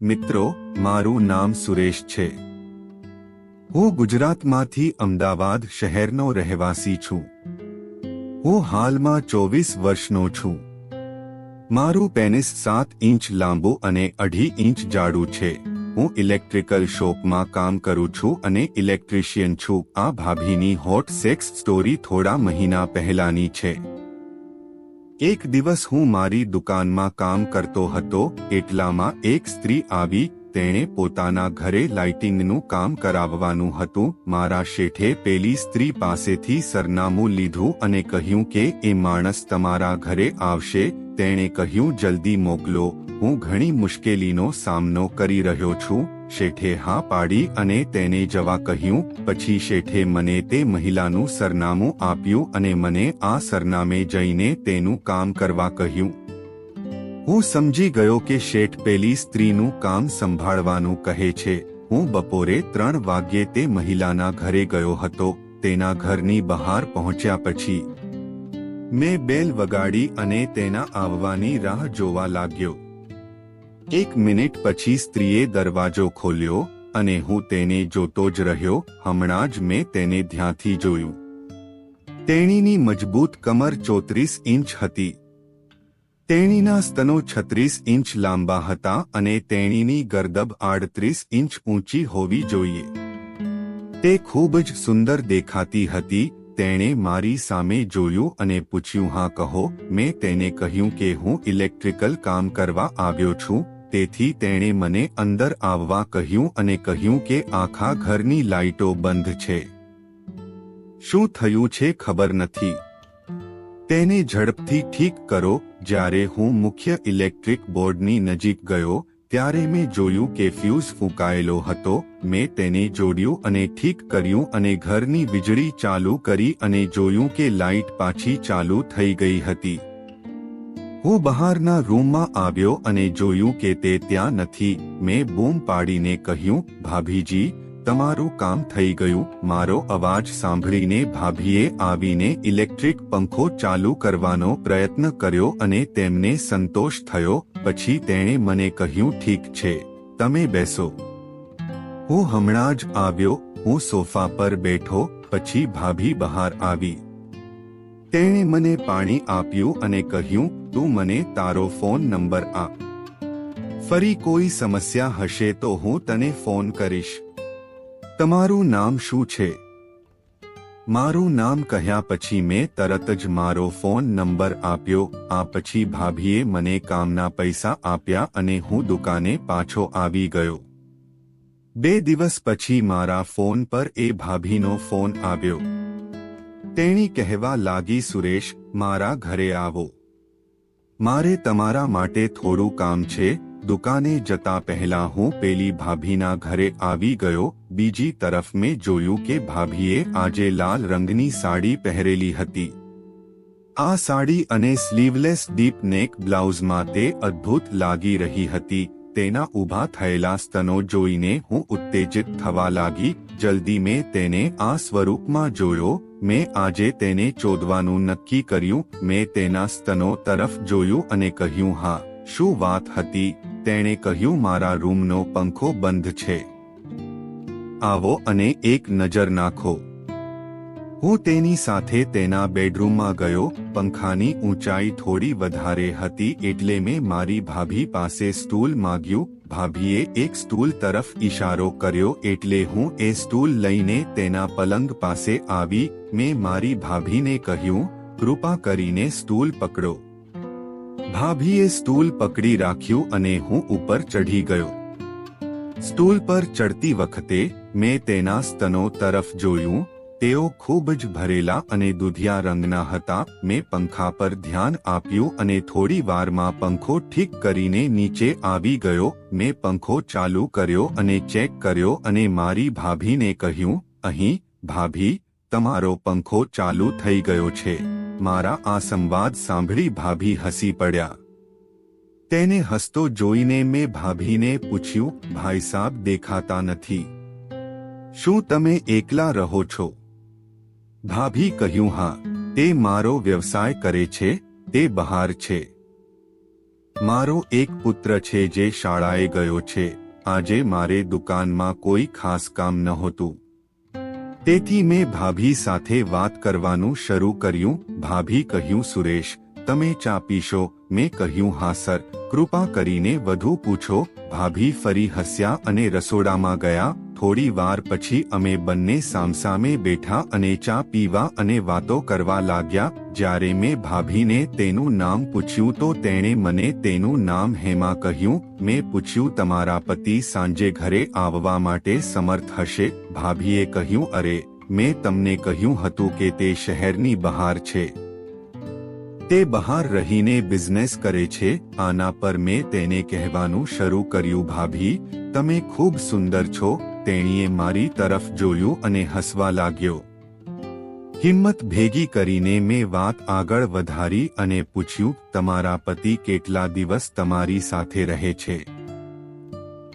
મિત્રો, મારું નામ સુરેશ છે. હું ગુજરાતમાંથી અમદાવાદ શહેરનો રહેવાસી છું. હું હાલમાં 24 વર્ષનો છું. મારું પેનિસ 7 ઇંચ લાંબુ અને 2.5 ઇંચ જાડું છે. હું ઇલેક્ટ્રિકલ શોપમાં કામ કરું છું અને ઇલેક્ટ્રિશિયન છું. આ ભાભીની હોટ સેક્સ સ્ટોરી થોડા મહિના પહેલાની છે. એક દિવસ હું મારી દુકાનમાં કામ કરતો હતો. એટલામાં એક સ્ત્રી આવી. તેણે પોતાના ઘરે લાઇટિંગનું કામ કરાવવાનું હતું. મારા શેઠે પેલી સ્ત્રી પાસેથી સરનામું લીધું અને કહ્યું કે એ માણસ તમારા ઘરે આવશે. તેણે કહ્યું, જલ્દી મોકલો, હું ઘણી મુશ્કેલીનો સામનો કરી રહ્યો છું. શેઠે હા પાડી અને તેને જવા કહ્યું. પછી શેઠે મને તે મહિલાનું સરનામું આપ્યું અને મને આ સરનામે જઈને તેનું કામ કરવા કહ્યું. હું સમજી ગયો કે શેઠ પેલી સ્ત્રીનું કામ સંભાળવાનું કહે છે. હું બપોરે 3 વાગ્યે તે મહિલાના ઘરે ગયો હતો. તેના ઘરની બહાર પહોંચ્યા પછી મેં બેલ વગાડી અને તેના આવવાની રાહ જોવા લાગ્યો. 1 મિનિટ પછી સ્ત્રીએ દરવાજો ખોલ્યો અને હું તેને જોતો જ રહ્યો. હમણાં જ મેં તેને ધ્યાનથી જોયું. તેણીની મજબૂત કમર 34 ઇંચ હતી. તેણીના સ્તનો 36 ઇંચ લાંબા હતા અને તેણીની ગરદબ 38 ઇંચ ઊંચી હોવી જોઈએ. તે ખૂબ જ સુંદર દેખાતી હતી. તેણે મારી સામે જોયું અને પૂછ્યું, હા કહો. મેં તેને કહ્યું કે હું ઇલેક્ટ્રિકલ કામ કરવા આવ્યો છું. તેથી તેણે મને અંદર આવવા કહ્યું અને કહ્યું કે આખા ઘરની લાઇટો બંધ છે. શું થયું છે ખબર નથી. તેને ઝડપથી ઠીક કરો. જ્યારે હું મુખ્ય ઇલેક્ટ્રિક બોર્ડની નજીક ગયો ત્યારે મેં જોયું કે ફ્યુઝ ફૂંકાયેલો હતો. મેં તેને જોડ્યું અને ઠીક કર્યું અને ઘરની વીજળી ચાલુ કરી અને જોયું કે લાઇટ પાછી ચાલુ થઈ ગઈ હતી. હું બહારના રૂમમાં આવ્યો અને જોયું કે તે ત્યાં નથી. મેં બૂમ પાડીને કહ્યું, ભાભીજી, તમારું કામ થઈ ગયું. મારો અવાજ સાંભળીને ભાભીએ આવીને ઇલેક્ટ્રિક પંખો ચાલુ કરવાનો પ્રયત્ન કર્યો અને તેમને સંતોષ થયો. પછી તેણે મને કહ્યું, ઠીક છે, તમે બેસો. હું હમણાં જ આવ્યો. હું સોફા પર બેઠો. પછી ભાભી બહાર આવી. તેણે મને પાણી આપ્યું અને કહ્યું, તું મને તારો ફોન નંબર આપ. ફરી કોઈ સમસ્યા હશે તો હું તને ફોન કરીશ. તમારું નામ શું છે? મારું નામ કહ્યા પછી મેં તરત જ મારો ફોન નંબર આપ્યો. આ પછી ભાભીએ મને કામના પૈસા આપ્યા અને હું દુકાને પાછો આવી ગયો. 2 દિવસ પછી મારા ફોન પર એ ભાભીનો ફોન આવ્યો. તેણી કહેવા લાગી, સુરેશ, મારા ઘરે આવો. મારે તમારા માટે થોડું કામ છે. દુકાને જતા પહેલા હું પેલી ભાભીના ઘરે આવી ગયો. બીજી તરફ મેં જોયું કે ભાભીએ આજે લાલ રંગની સાડી પહેરેલી હતી. આ સાડી અને સ્લીવલેસ ડીપ નેક બ્લાઉઝમાં તે અદ્ભુત લાગી રહી હતી. તેના ઊભા થયેલા સ્તનો જોઈને હું ઉત્તેજિત થવા લાગી. જલ્દી મેં તેને આ સ્વરૂપમાં જોયો. મેં આજે તેને ચોદવાનું નક્કી કર્યું. મેં તેના સ્તનો તરફ જોયું અને કહ્યું, હા, શું વાત હતી? તેણે કહ્યું, મારા રૂમનો પંખો બંધ છે. આવો અને એક નજર નાખો. હું તેની સાથે તેના બેડરૂમમાં ગયો. પંખાની ઊંચાઈ થોડી વધારે હતી એટલે મેં મારી ભાભી પાસે સ્ટૂલ માંગ્યું. ભાભીએ એક સ્ટૂલ તરફ ઈશારો કર્યો એટલે હું એ સ્ટૂલ લઈને તેના પલંગ પાસે આવી. મેં મારી ભાભીને કહ્યું, કૃપા કરીને સ્ટૂલ પકડો. ભાભીએ સ્ટૂલ પકડી રાખ્યું અને હું ઉપર ચઢી ગયો. સ્ટૂલ પર ચડતી વખતે મેં તેના સ્તનો તરફ જોયું. તેઓ ખૂબ જ ભરેલા અને દૂધિયા રંગના હતા. મેં પંખા પર ધ્યાન આપ્યું અને થોડી વારમાં પંખો ઠીક કરીને નીચે આવી ગયો. મેં પંખો ચાલુ કર્યો અને ચેક કર્યો અને મારી ભાભીને કહ્યું, અહીં ભાભી, તમારો પંખો ચાલુ થઈ ગયો છે. મારા આ સંવાદ સાંભળી ભાભી હસી પડ્યા. તેને હસતો જોઈને મેં ભાભીને પૂછ્યું, ભાઈ સાબ દેખાતા નથી. શું તમે એકલા રહો છો? ભાભી કહ્યું, હા, તે મારો વ્યવસાય કરે છે. તે બહાર છે. મારો એક પુત્ર છે જે શાળાએ ગયો છે. આજે મારે દુકાનમાં કોઈ ખાસ કામ નહોતું, તેથી મેં ભાભી સાથે વાત કરવાનું શરૂ કર્યું. ભાભી કહ્યું, સુરેશ, તમે ચા પીશો? મેં કહ્યું, હા સર, કૃપા કરીને વધુ પૂછો. ભાભી ફરી હસ્યા અને રસોડામાં ગયા. થોડી વાર પછી અમે બંને સામસામે બેઠા અને ચા પીવા અને વાતો કરવા લાગ્યા. જ્યારે મેં ભાભીને તેનું નામ પૂછ્યું તો તેણે મને તેનું નામ હેમા કહ્યું. મેં પૂછ્યું, તમારા પતિ સાંજે ઘરે આવવા માટે સમર્થ હશે? ભાભીએ કહ્યું, અરે, મેં તમને કહ્યું હતું કે તે શહેરની બહાર છે. તે બહાર રહીને બિઝનેસ કરે છે. આના પર મેં તેને કહેવાનું શરૂ કર્યું, ભાભી, તમે ખૂબ સુંદર છો. તેણીએ મારી તરફ જોયું અને હસવા લાગ્યો. હિંમત ભેગી કરીને મેં વાત આગળ વધારી અને પૂછ્યું, તમારા પતિ કેટલા દિવસ તમારી સાથે રહે છે?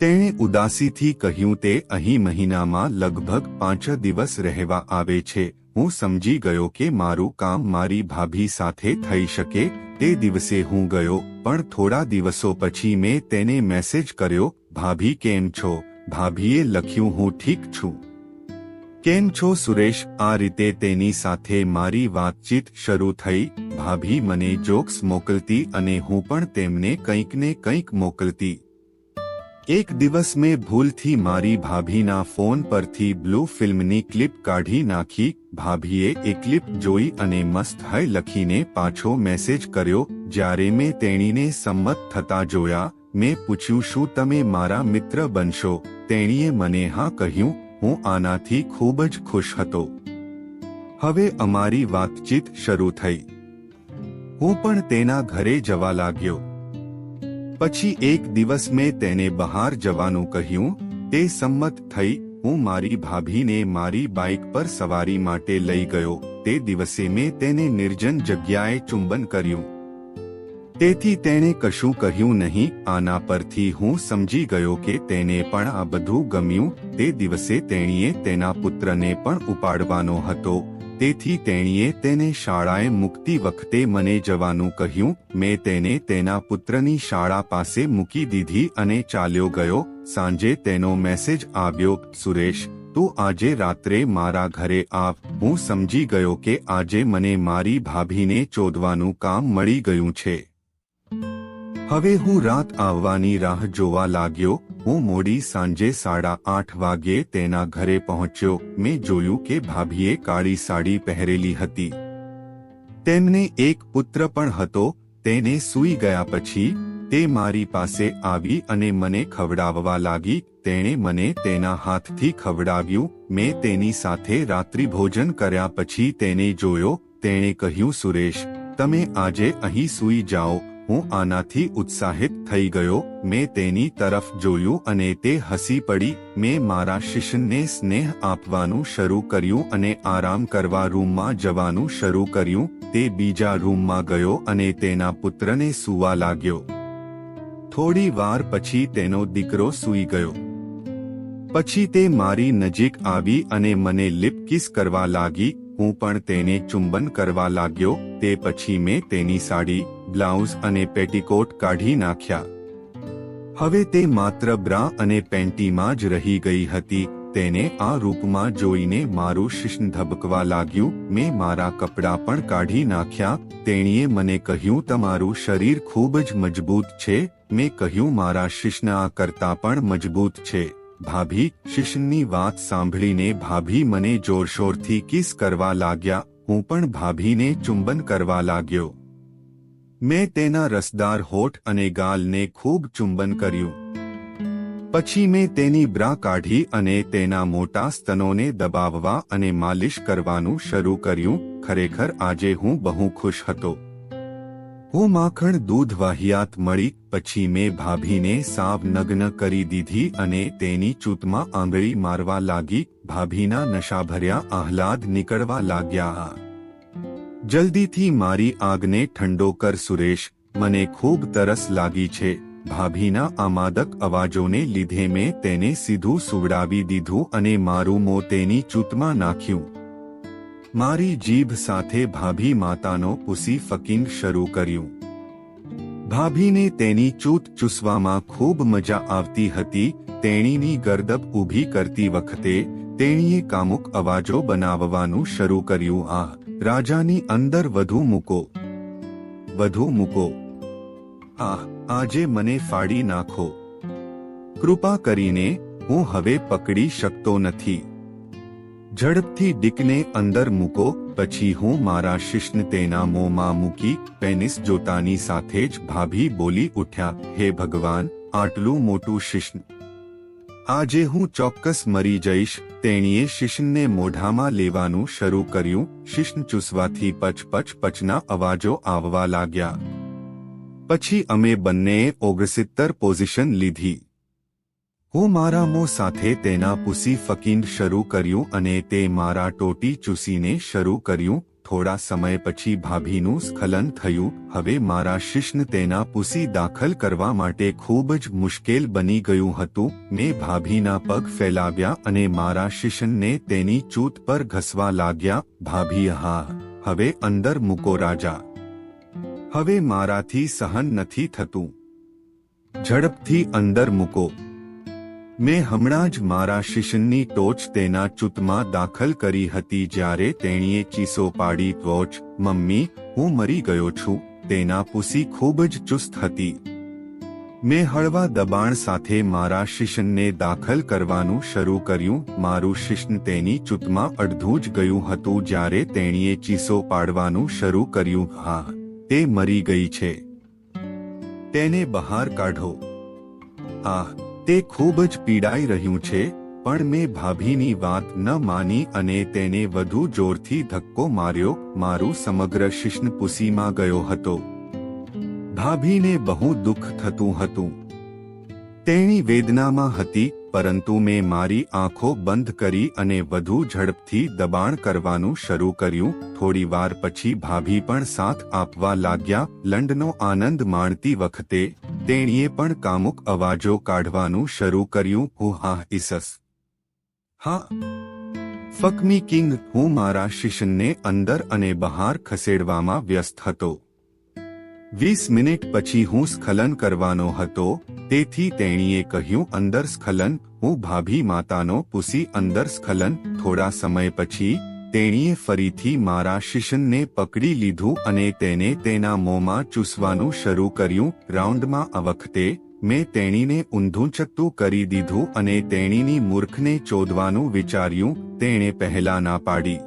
તેણે ઉદાસીથી કહ્યું, તે અહીં મહિનામાં લગભગ 5 દિવસ રહેવા આવે છે. હું સમજી ગયો કે મારું કામ મારી ભાભી સાથે થઈ શકે. તે દિવસે હું ગયો, પણ થોડા દિવસો પછી મેં તેને મેસેજ કર્યો, ભાભી કેમ છો? ભાભીએ લખ્યું, હું ઠીક છું. કેમ છો સુરેશ? આ રીતે તેની સાથે મારી વાતચીત શરૂ થઈ. ભાભી મને જોક્સ મોકલતી અને હું પણ તેમને કંઈક ને કંઈક મોકલતી. એક દિવસ મેં ભૂલથી મારી ભાભીના ફોન પરથી બ્લુ ફિલ્મની ક્લિપ કાઢી નાખી. ભાભીએ એ ક્લિપ જોઈ અને મસ્ત હૈ લખીને પાછો મેસેજ કર્યો. જ્યારે મેં તેણીને સંમત થતા જોયા, મેં પૂછ્યું, શું તમે મારા મિત્ર બનશો? તેણીએ મને હા કહ્યું. હું આનાથી ખૂબ જ ખુશ હતો. હવે અમારી વાતચીત શરૂ થઈ. હું પણ તેના ઘરે જવા લાગ્યો. પછી એક દિવસ મેં તેને બહાર જવાનું કહ્યું. તે સંમત થઈ. હું મારી ભાભીને મારી બાઇક પર સવારી માટે લઈ ગયો. તે દિવસે મેં તેને નિર્જન જગ્યાએ ચુંબન કર્યું. તેથી તેણે કશું કહ્યું નહીં. આના પરથી હું સમજી ગયો કે તેને પણ આ બધું ગમ્યું. તે દિવસે તેણીએ તેના પુત્રને પણ ઉપાડવાનો હતો. તેથી તેણીએ તેને શાળાએ મૂકતી વખતે મને જવાનું કહ્યું. મેં તેને તેના પુત્રની શાળા પાસે મૂકી દીધી અને ચાલ્યો ગયો. સાંજે તેનો મેસેજ આવ્યો, સુરેશ, તું આજે રાત્રે મારા ઘરે આવ. હું સમજી ગયો કે આજે મને મારી ભાભીને ચોદવાનું કામ મળી ગયું છે. હવે હું રાત આવવાની રાહ જોવા લાગ્યો. હું મોડી સાંજે 8:30 વાગ્યે તેના ઘરે પહોંચ્યો. મેં જોયું કે ભાભીએ કાળી સાડી પહેરેલી હતી. તેમને એક પુત્ર પણ હતો. તેને સૂઈ ગયા પછી તે મારી પાસે આવી અને મને ખવડાવવા લાગી. તેણે મને તેના હાથથી ખવડાવ્યું. મેં તેની સાથે રાત્રિભોજન કર્યા પછી તેને જોયો. તેણે કહ્યું, સુરેશ, તમે આજે અહીં સૂઈ જાઓ. હું આનાથી ઉત્સાહિત થઈ ગયો. મેં તેની તરફ જોયું અને તે હસી પડી. મેં મારા શિષ્યને સ્નેહ આપવાનું શરૂ કર્યું અને આરામ કરવા રૂમમાં જવાનું શરૂ કર્યું. તે બીજા રૂમમાં ગયો અને તેના પુત્રને સૂવા લાગ્યો. થોડી વાર પછી તેનો દીકરો સૂઈ ગયો. પછી તે મારી નજીક આવી અને મને લિપ કિસ કરવા લાગી. હું પણ તેને ચુંબન કરવા લાગ્યો. તે પછી મેં તેની સાડી, બ્લાઉઝ અને પેટીકોટ કાઢી નાખ્યા. હવે તે માત્ર બ્રા અને પેન્ટીમાં જ રહી ગઈ હતી. તેને આ રૂપમાં જોઈને મારું શિશ્ન ધબકવા લાગ્યું. મેં મારા કપડાં પણ કાઢી નાખ્યા. તેણીએ મને કહ્યું, તમારું શરીર ખૂબ જ મજબૂત છે. મેં કહ્યું, મારા શિશ્ન આ કરતાં પણ મજબૂત છે. ભાભી, શિશ્નની વાત સાંભળીને ભાભી મને જોરશોરથી કિસ કરવા લાગ્યા. હું પણ ભાભીને ચુંબન કરવા લાગ્યો. મેં તેના રસદાર હોઠ અને ગાલને ખૂબ ચુંબન કર્યું. પછી મેં તેની બ્રા કાઢી અને તેના મોટા સ્તનોને દબાવવા અને માલિશ કરવાનું શરૂ કર્યું. ખરેખર આજે હું બહુ ખુશ હતો. હું માખણ દૂધ વાહિયાત મળી. પછી મેં ભાભીને સાવ નગ્ન કરી દીધી અને તેની ચૂંટમાં આંગળી મારવા લાગી. ભાભીના નશાભર્યા આહલાદ નીકળવા લાગ્યા. જલ્દીથી મારી આગને ઠંડો કર સુરેશ, મને ખૂબ તરસ લાગી છે. ભાભીના આ માદક અવાજોને લીધે મેં તેને સીધું સુવડાવી દીધું અને મારું મોં તેની ચૂંટમાં નાખ્યું. મારી જીભ સાથે ભાભી માતાનો પુસી ફકિંગ શરૂ કર્યું. ભાભીને તેની ચૂત ચૂસવામાં ખૂબ મજા આવતી હતી. તેણીની ગરદબ ઊભી કરતી વખતે તેણીએ કામુક અવાજો બનાવવાનું શરૂ કર્યું. રાજાની અંદર વધુ મૂકો, વધુ મૂકો. આજે મને ફાડી નાખો. કૃપા કરીને, હું હવે પકડી શકતો નથી. ઝડપથી ડીકને અંદર મૂકો, પછી હું મારા શિશ્ન તેના મોંમાં મૂકી. પેનિસ જોતાની સાથે જ ભાભી બોલી ઉઠ્યા, હે ભગવાન, આટલું મોટું શિશ્ન! આજે હું ચોક્કસ મરી જઈશ. તેણીએ શિશ્નને મોઢામાં લેવાનું શરૂ કર્યું. શિશ્ન ચૂસવાથી પચ પચ પચના અવાજો આવવા લાગ્યા. પછી અમે બંનેએ 69 પોઝિશન લીધી. હું મારા મોં સાથે તેના પૂસી ફકીંગ શરૂ કર્યું અને તે મારા ટોટી ચૂસીને શરૂ કર્યું. થોડા સમય પછી ભાભીનું સ્ખલન થયું. હવે મારા શિશ્ન તેના પૂસી દાખલ કરવા માટે ખૂબ જ મુશ્કેલ બની ગયું હતું. મેં ભાભીના પગ ફેલાવ્યા અને મારા શિશ્નને તેની ચૂત પર ઘસવા લાગ્યા. ભાભી, હવે અંદર મૂકો રાજા. હવે મારાથી સહન નથી થતું. ઝડપથી અંદર મૂકો. મેં હમણાં જ મારા શિશ્નની ટોચ તેના ચૂતમાં દાખલ કરી હતી. જ્યારે તેણીએ ચીસો પાડી, ટોચ, મમ્મી, હું મરી ગયો છું. તેના પૂસી ખૂબ જ ચુસ્ત હતી. મેં હળવા દબાણ સાથે મારા શિશ્નને દાખલ કરવાનું શરૂ કર્યું. મારું શિશ્ન તેની ચૂતમાં અડધું જ ગયું હતું જ્યારે તેણીએ ચીસો પાડવાનું શરૂ કર્યું. તે મરી ગઈ છે. તેને બહાર કાઢો. તે ખૂબ જ પીડાઈ રહ્યું છે. પણ મેં ભાભીની વાત ન માની અને તેને વધુ જોરથી ધક્કો માર્યો. મારું સમગ્ર શિશ્ન પૂસીમાં ગયો હતો. ભાભીને બહુ દુઃખ થતું હતું. તેણી વેદનામાં હતી, પરંતુ મેં મારી આંખો બંધ કરી અને વધુ ઝડપથી દબાણ કરવાનું શરૂ કર્યું. થોડી વાર પછી ભાભી પણ સાથ આપવા લાગ્યા. લંડનો આનંદ માણતી વખતે તેણીએ પણ કામુક અવાજો કાઢવાનું શરૂ કર્યું. ઈસસ, ફક મી કિંગ. હું મારા શિશ્નને અંદર અને બહાર ખસેડવામાં વ્યસ્ત હતો. 20 મિનિટ પછી હું સ્ખલન કરવાનો હતો. તેથી તેણીએ કહ્યું, અંદર સ્ખલન. હું ભાભી, માતાનો પૂસી અંદર સ્ખલન. થોડા સમય પછી તેણીએ ફરીથી મારા શિશ્નને પકડી લીધું અને તેને તેના મોંમાં ચૂસવાનું શરૂ કર્યું. રાઉન્ડમાં આ વખતે મેં તેણીને ઊંધું ચત્તું કરી દીધું અને તેણીની મૂર્ખને ચોદવાનું વિચાર્યું. તેણે પહેલા ના પાડી,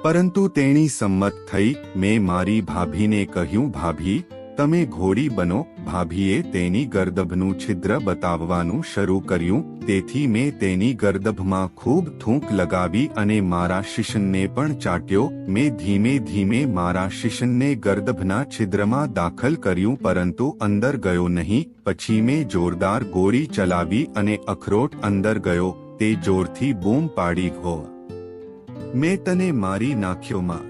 પરંતુ તેણી સંમત થઈ. મેં મારી ભાભીને કહ્યું, ભાભી, તમે ઘોડી બનો. ભાભીએ તેની ગર્દભનું છિદ્ર બતાવવાનું શરૂ કર્યું. તેથી મેં તેની ગર્દભમાં ખૂબ થૂંક લગાવી અને મારા શિશ્નને પણ ચાટ્યો. મેં ધીમે ધીમે મારા શિશ્નને ગર્દભના છિદ્રમાં દાખલ કર્યું, પરંતુ અંદર ગયો નહીં. પછી મેં જોરદાર ગોળી ચલાવી અને અખરોટ અંદર ગયો. તે જોરથી બૂમ પાડી, મેં તને મારી નાખ્યોમાં.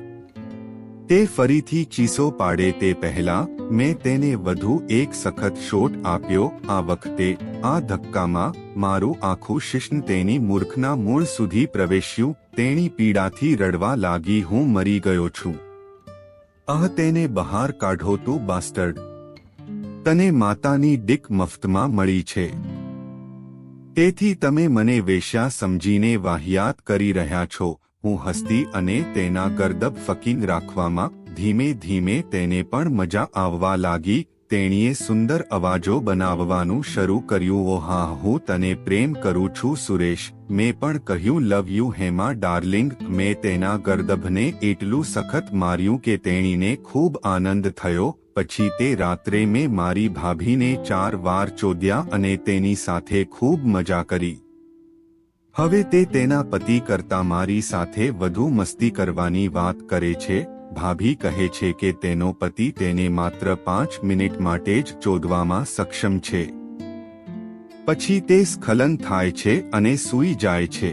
તે ફરીથી ચીસો પાડે તે પહેલા મેં તેને વધુ એક સખત શોટ આપ્યો. આ વખતે આ ધક્કામાં મારું આખું શિશ્ન તેની મૂર્ખના મૂળ સુધી પ્રવેશ્યું. તેણી પીડાથી રડવા લાગી, હું મરી ગયો છું. તેને બહાર કાઢો, તું બાસ્ટર્ડ. તને માતાની ડીક મફતમાં મળી છે. તેથી તમે મને વેશ્યા સમજીને વાહિયાત કરી રહ્યા છો. હું હસતી અને તેના ગર્દભ ફકીંગ રાખવામાં. ધીમે ધીમે તેને પણ મજા આવવા લાગી. તેણીએ સુંદર અવાજો બનાવવાનું શરૂ કર્યું. હું તને પ્રેમ કરું છું સુરેશ. મેં પણ કહ્યું, લવ યુ હેમા ડાર્લિંગ. મેં તેના ગર્દભને એટલું સખત માર્યું કે તેણીને ખૂબ આનંદ થયો. પછી તે રાત્રે મેં મારી ભાભીને 4 વાર ચોદ્યા અને તેની સાથે ખૂબ મજા કરી. હવે તે તેના પતિ કરતા મારી સાથે વધુ મસ્તી કરવાની વાત કરે છે. ભાભી કહે છે કે તેનો પતિ તેને માત્ર 5 મિનિટ માટે જ ચોદવામાં સક્ષમ છે. પછી તે સ્ખલન થાય છે અને સૂઈ જાય છે.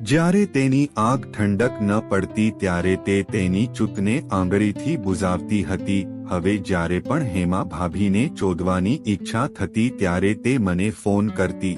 જ્યારે તેની આગ ઠંડક ન પડતી ત્યારે તે તેની ચૂતને આંગળીથી બુઝાવતી હતી. હવે જ્યારે પણ હેમા ભાભીને ચોદવાની ઈચ્છા થતી ત્યારે તે મને ફોન કરતી.